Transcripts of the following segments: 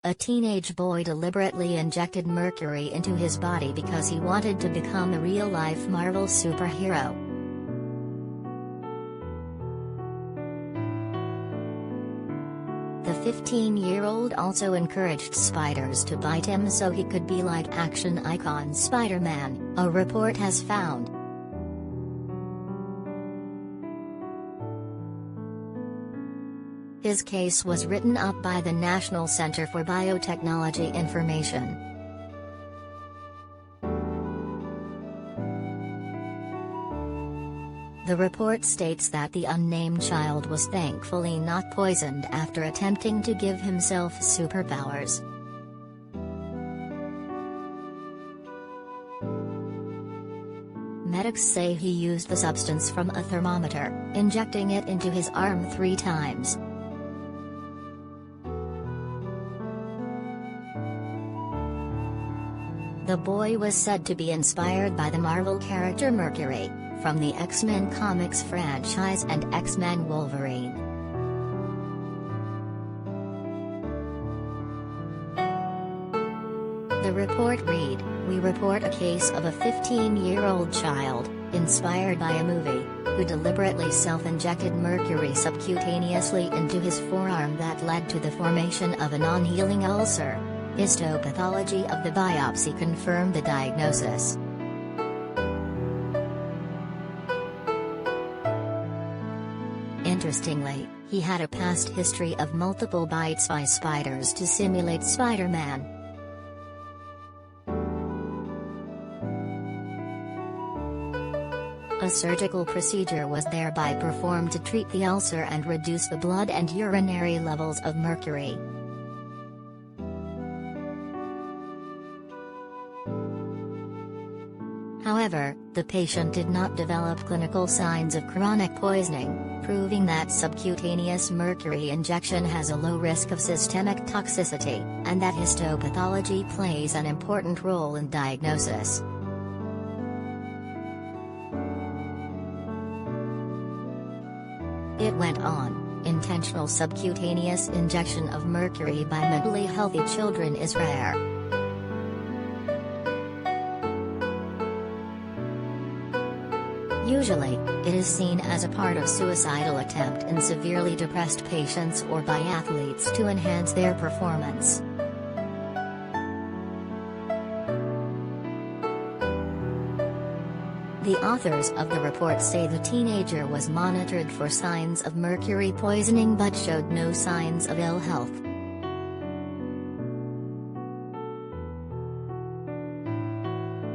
A teenage boy deliberately injected mercury into his body because he wanted to become a real-life Marvel superhero. The 15-year-old also encouraged spiders to bite him so he could be like action icon Spider-Man, a report has found. His case was written up by the National Center for Biotechnology Information. The report states that the unnamed child was thankfully not poisoned after attempting to give himself superpowers. Medics say he used the substance from a thermometer, injecting it into his arm 3 times. The boy was said to be inspired by the Marvel character Mercury, from the X-Men comics franchise and X-Men Wolverine. The report read, "We report a case of a 15-year-old child, inspired by a movie, who deliberately self-injected mercury subcutaneously into his forearm that led to the formation of a non-healing ulcer. Histopathology of the biopsy confirmed the diagnosis." Interestingly, he had a past history of multiple bites by spiders to simulate Spider-Man. A surgical procedure was thereby performed to treat the ulcer and reduce the blood and urinary levels of mercury. However, the patient did not develop clinical signs of chronic poisoning, proving that subcutaneous mercury injection has a low risk of systemic toxicity, and that histopathology plays an important role in diagnosis. It went on, intentional subcutaneous injection of mercury by mentally healthy children is rare. Usually, it is seen as a part of suicidal attempt in severely depressed patients or by athletes to enhance their performance. The authors of the report say the teenager was monitored for signs of mercury poisoning but showed no signs of ill health.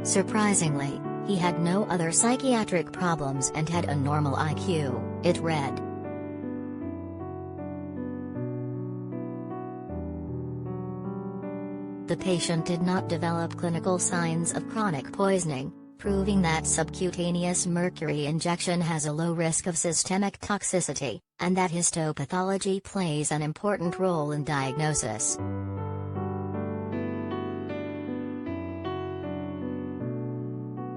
Surprisingly, he had no other psychiatric problems and had a normal IQ, it read. The patient did not develop clinical signs of chronic poisoning, proving that subcutaneous mercury injection has a low risk of systemic toxicity, and that histopathology plays an important role in diagnosis.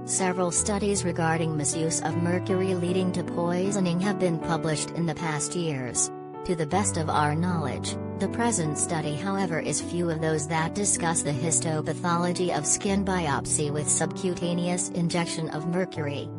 Several studies regarding misuse of mercury leading to poisoning have been published in the past years. To the best of our knowledge, the present study however is few of those that discuss the histopathology of skin biopsy with subcutaneous injection of mercury.